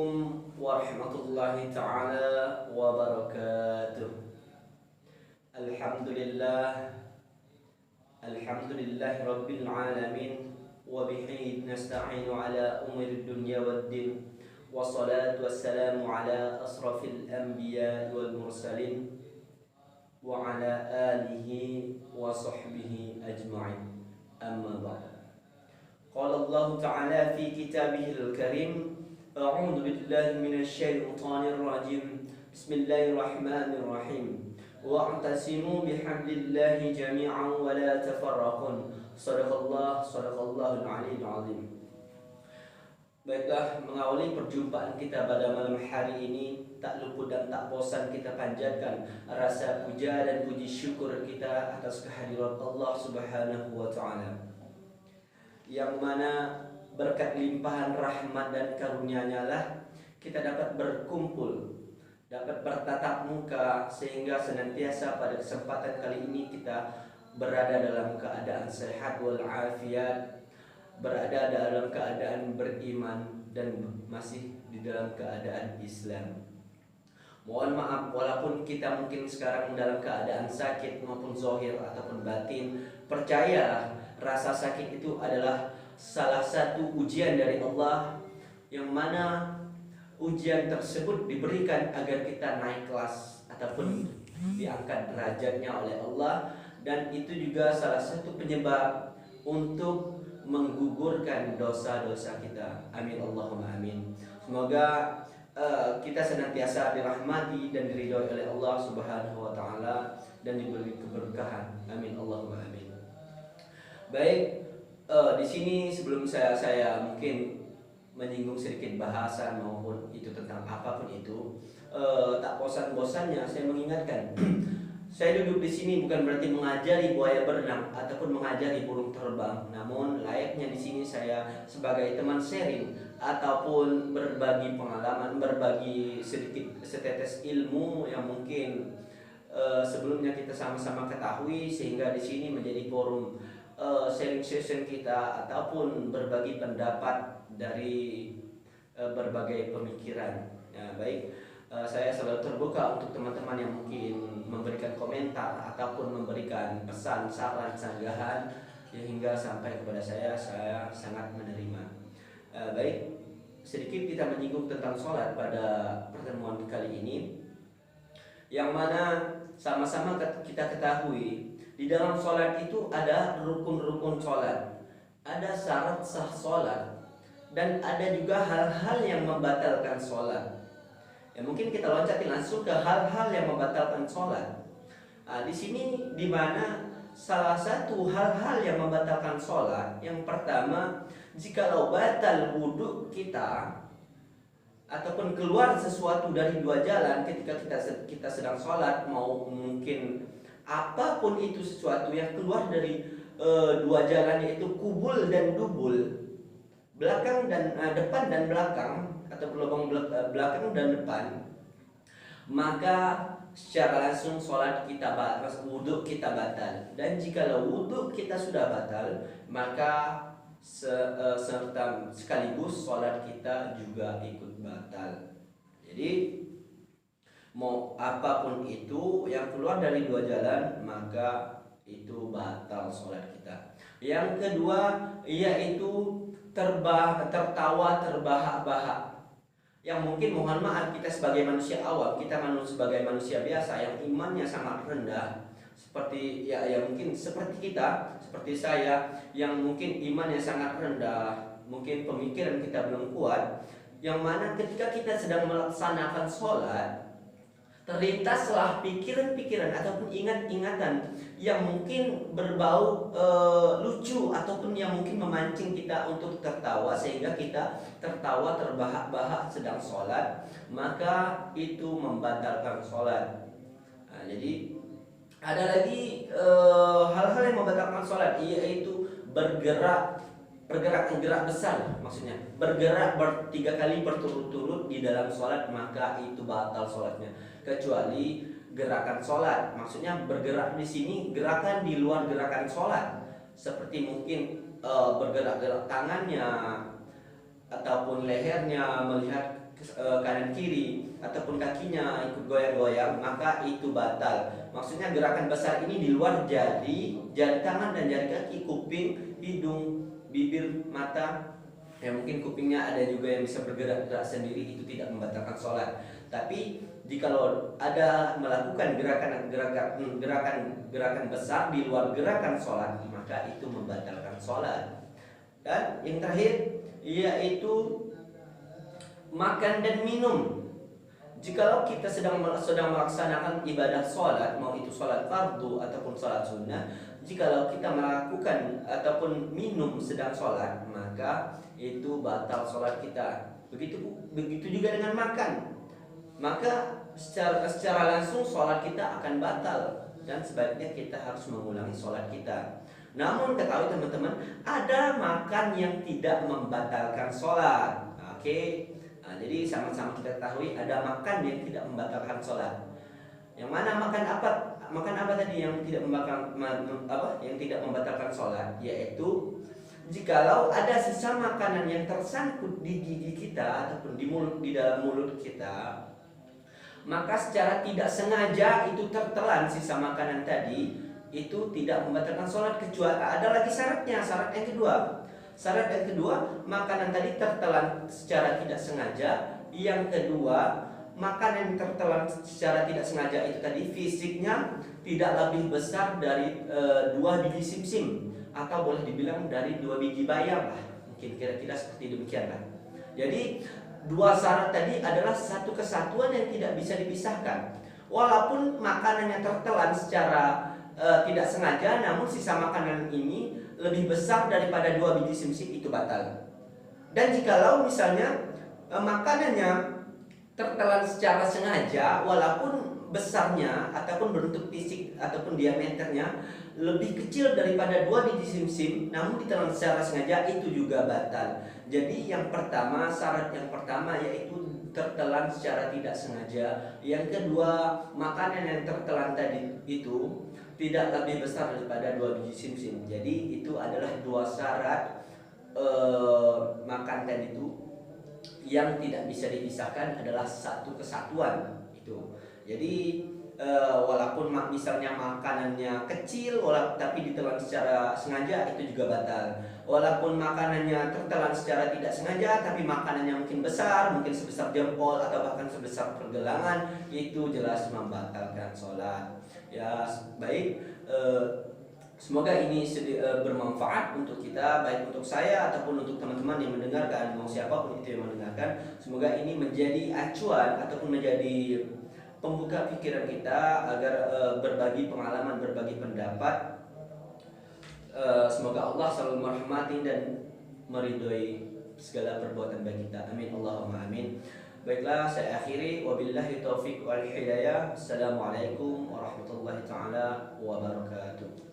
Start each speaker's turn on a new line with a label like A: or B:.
A: Assalamualaikum warahmatullahi ta'ala wabarakatuh. Alhamdulillah, alhamdulillahi rabbil alamin, wa bihi nasta'inu ala umuri dunya waddin, wassalatu wassalamu ala asrafil anbiya wal mursalin, wa ala alihi wa sahbihi ajma'in. Amma ba'd. Qala Allah Ta'ala fi kitabihil karim, a'udzu billahi minasy syaithanir rajim. Bismillahirrahmanirrahim. Wa'tasimu bihablillahi jami'an wa la tafarraqun. Sadaqallahul aliyyul azim. Baiklah, mengawali perjumpaan kita pada malam hari ini, tak luput dan tak bosan kita panjatkan rasa puja dan puji syukur kita atas kehadirat Allah Subhanahu wa Ta'ala, yang mana berkat limpahan rahmat dan karunia-Nya lah kita dapat berkumpul, dapat bertatap muka, sehingga senantiasa pada kesempatan kali ini kita berada dalam keadaan sehat walafiat, berada dalam keadaan beriman dan masih di dalam keadaan Islam. Mohon maaf walaupun kita mungkin sekarang dalam keadaan sakit maupun zahir ataupun batin, percayalah rasa sakit itu adalah salah satu ujian dari Allah, yang mana ujian tersebut diberikan agar kita naik kelas ataupun diangkat derajatnya oleh Allah, dan itu juga salah satu penyebab untuk menggugurkan dosa-dosa kita. Amin Allahumma amin. Semoga kita senantiasa dirahmati dan diridhoi oleh Allah Subhanahu wa Ta'ala dan diberi keberkahan. Amin Allahumma amin. Baik, di sini sebelum saya mungkin menyinggung sedikit bahasan maupun itu tentang apapun itu, tak bosan-bosannya saya mengingatkan, saya duduk di sini bukan berarti mengajari buaya berenang ataupun mengajari burung terbang, namun layaknya di sini saya sebagai teman sharing ataupun berbagi pengalaman, berbagi sedikit setetes ilmu yang mungkin sebelumnya kita sama-sama ketahui, sehingga di sini menjadi forum sharing session kita ataupun berbagi pendapat dari berbagai pemikiran. Ya, baik, saya selalu terbuka untuk teman-teman yang mungkin memberikan komentar ataupun memberikan pesan, saran, sanggahan yang hingga sampai kepada saya sangat menerima. Baik, sedikit kita menyinggung tentang sholat pada pertemuan kali ini, yang mana sama-sama kita ketahui di dalam sholat itu ada rukun-rukun sholat, ada syarat sah sholat, dan ada juga hal-hal yang membatalkan sholat. Ya, mungkin kita loncati langsung ke hal-hal yang membatalkan sholat. Di sini di mana salah satu hal-hal yang membatalkan sholat, yang pertama, jikalau batal wudhu kita ataupun keluar sesuatu dari dua jalan ketika kita sedang sholat, mau mungkin apapun itu sesuatu yang keluar dari dua jalan, yaitu kubul dan dubul, belakang dan depan dan belakang, atau lubang belakang dan depan, maka secara langsung sholat kita batal, wudhu kita batal. Dan jika wudhu kita sudah batal, maka serta sekaligus sholat kita juga ikut batal. Jadi mau apapun itu yang keluar dari dua jalan, maka itu batal sholat kita. Yang kedua yaitu tertawa terbahak-bahak, yang mungkin mohon maaf kita sebagai manusia awam, kita sebagai manusia biasa yang imannya sangat rendah, seperti ya mungkin seperti kita, seperti saya yang mungkin imannya sangat rendah, mungkin pemikiran kita belum kuat, yang mana ketika kita sedang melaksanakan sholat, terlintaslah pikiran-pikiran ataupun ingat-ingatan yang mungkin berbau lucu ataupun yang mungkin memancing kita untuk tertawa, sehingga kita tertawa terbahak-bahak sedang sholat, maka itu membatalkan sholat. Nah, jadi ada lagi hal-hal yang membatalkan sholat, yaitu pergerakan gerak besar, maksudnya bergerak tiga kali berturut-turut di dalam sholat, maka itu batal sholatnya. Kecuali gerakan sholat, maksudnya bergerak di sini gerakan di luar gerakan sholat, seperti mungkin bergerak-gerak tangannya ataupun lehernya melihat kanan kiri ataupun kakinya ikut goyang-goyang, maka itu batal. Maksudnya gerakan besar ini di luar jari tangan dan jari kaki, kuping, hidung, bibir, mata. Ya mungkin kupingnya ada juga yang bisa bergerak-gerak sendiri, itu tidak membatalkan sholat. Tapi jikalau ada melakukan gerakan besar di luar gerakan sholat, maka itu membatalkan sholat. Dan yang terakhir yaitu makan dan minum. Jikalau kita sedang melaksanakan ibadah sholat, mau itu sholat fardu ataupun sholat sunnah, jikalau kita melakukan ataupun minum sedang sholat, maka itu batal sholat kita. Begitu juga dengan makan, maka secara langsung sholat kita akan batal, dan sebaiknya kita harus mengulangi sholat kita. Namun ketahui teman-teman, ada makan yang tidak membatalkan sholat. Oke. Nah, jadi sama-sama kita ketahui ada makan yang tidak membatalkan sholat. Yang mana makan apa? Makan apa tadi yang tidak membatalkan sholat? Yaitu jikalau ada sisa makanan yang tersangkut di gigi kita ataupun di dalam mulut kita, maka secara tidak sengaja itu tertelan sisa makanan tadi, itu tidak membatalkan sholat, kecuali ada lagi syaratnya. Syarat yang kedua, makanan tadi tertelan secara tidak sengaja. Yang kedua, makanan yang tertelan secara tidak sengaja itu tadi fisiknya tidak lebih besar dari 2 biji simsim, atau boleh dibilang dari 2 biji bayam lah, mungkin kira-kira seperti demikian lah. Jadi 2 syarat tadi adalah satu kesatuan yang tidak bisa dipisahkan. Walaupun makanan yang tertelan secara tidak sengaja, namun sisa makanan ini lebih besar daripada 2 biji simsim, itu batal. Dan jikalau misalnya makanannya tertelan secara sengaja, walaupun besarnya ataupun bentuk fisik ataupun diameternya lebih kecil daripada 2 biji simsim, namun ditelan secara sengaja, itu juga batal. Jadi syarat yang pertama yaitu tertelan secara tidak sengaja. Yang kedua, makanan yang tertelan tadi itu tidak lebih besar daripada 2 biji simsim. Jadi itu adalah 2 syarat makan tadi itu yang tidak bisa dipisahkan, adalah satu kesatuan itu. Jadi walaupun misalnya makanannya kecil tapi ditelan secara sengaja, itu juga batal. Walaupun makanannya tertelan secara tidak sengaja tapi makanannya mungkin besar, mungkin sebesar jempol atau bahkan sebesar pergelangan, itu jelas membatalkan sholat. Ya baik, semoga ini bermanfaat untuk kita, baik untuk saya ataupun untuk teman-teman yang mendengarkan, mau siapapun itu yang mendengarkan. Semoga ini menjadi acuan ataupun menjadi pembuka pikiran kita agar berbagi pengalaman, berbagi pendapat. Semoga Allah selalu merahmati dan meridhoi segala perbuatan baik kita. Amin Allahumma amin. Baiklah, saya akhiri, wabillahi taufiq wal hidayah. Assalamualaikum warahmatullahi taala wabarakatuh.